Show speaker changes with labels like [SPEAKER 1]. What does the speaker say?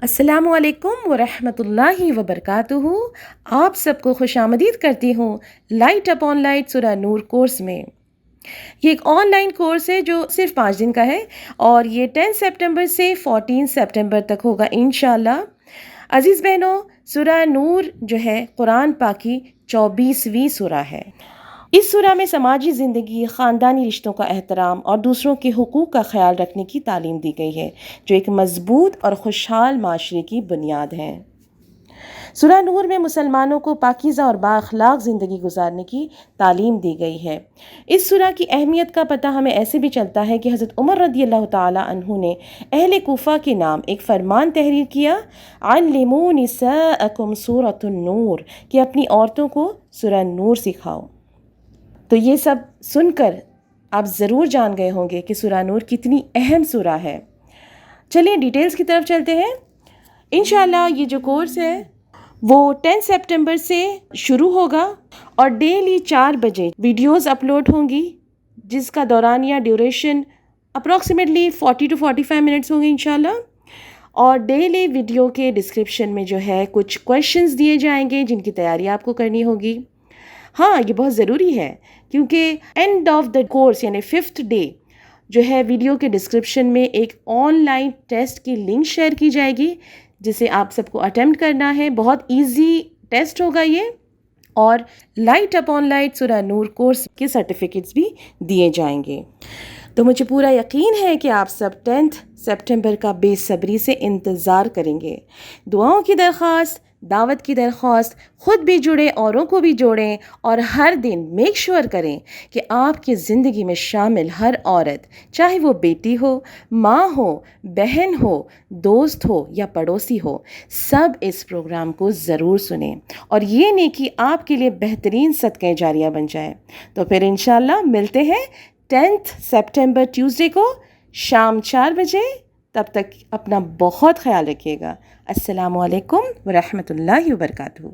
[SPEAKER 1] السلام علیکم ورحمۃ اللہ وبرکاتہ۔ آپ سب کو خوش آمدید کرتی ہوں لائٹ اپون لائٹ سورہ نور کورس میں۔ یہ ایک آن لائن کورس ہے جو صرف 5 دن کا ہے اور یہ 10 سپٹمبر سے 14 سپٹمبر تک ہوگا انشاءاللہ۔ عزیز بہنوں، سورہ نور جو ہے قرآن پاک کی 24ویں سورہ ہے۔ اس سورہ میں سماجی زندگی، خاندانی رشتوں کا احترام اور دوسروں کے حقوق کا خیال رکھنے کی تعلیم دی گئی ہے، جو ایک مضبوط اور خوشحال معاشرے کی بنیاد ہے۔ سورہ نور میں مسلمانوں کو پاکیزہ اور بااخلاق زندگی گزارنے کی تعلیم دی گئی ہے۔ اس سورہ کی اہمیت کا پتہ ہمیں ایسے بھی چلتا ہے کہ حضرت عمر رضی اللہ تعالی عنہ نے اہل کوفہ کے نام ایک فرمان تحریر کیا، علموا نساءکم سورۃ النور، کہ اپنی عورتوں کو سورہ نور سکھاؤ۔ تو یہ سب سن کر آپ ضرور جان گئے ہوں گے کہ سورہ نور کتنی اہم سورہ ہے۔ چلیے ڈیٹیلز کی طرف چلتے ہیں۔ انشاءاللہ یہ جو کورس ہے وہ 10 سپٹمبر سے شروع ہوگا اور ڈیلی 4 بجے ویڈیوز اپلوڈ ہوں گی، جس کا دورانیہ ڈیوریشن اپروکسیمیٹلی 40 to 45 منٹس ہوں گے انشاءاللہ۔ اور ڈیلی ویڈیو کے ڈسکرپشن میں جو ہے کچھ کویشچنز دیے جائیں گے جن کی تیاری آپ کو کرنی ہوگی۔ ہاں، یہ بہت ضروری ہے کیونکہ اینڈ آف دا کورس یعنی 5th ڈے جو ہے ویڈیو کے ڈسکرپشن میں ایک آن لائن ٹیسٹ کی لنک شیئر کی جائے گی، جسے آپ سب کو اٹیمپٹ کرنا ہے۔ بہت ایزی ٹیسٹ ہوگا یہ، اور لائٹ اپون لائٹ سورہ نور کورس کے سرٹیفکیٹس بھی دیے جائیں گے۔ تو مجھے پورا یقین ہے کہ آپ سب 10 سپٹمبر کا بے صبری سے انتظار کریں گے۔ دعاؤں کی درخواست، دعوت کی درخواست، خود بھی جڑیں، اوروں کو بھی جوڑیں، اور ہر دن میک شور کریں کہ آپ کی زندگی میں شامل ہر عورت، چاہے وہ بیٹی ہو، ماں ہو، بہن ہو، دوست ہو یا پڑوسی ہو، سب اس پروگرام کو ضرور سنیں، اور یہ نیکی آپ کے لیے بہترین صدقہ جاریہ بن جائے۔ تو پھر انشاءاللہ ملتے ہیں 10 سپٹمبر ٹیوزڈے کو شام 4 بجے۔ تب تک اپنا بہت خیال رکھیے گا۔ السلام علیکم ورحمۃ اللہ وبرکاتہ۔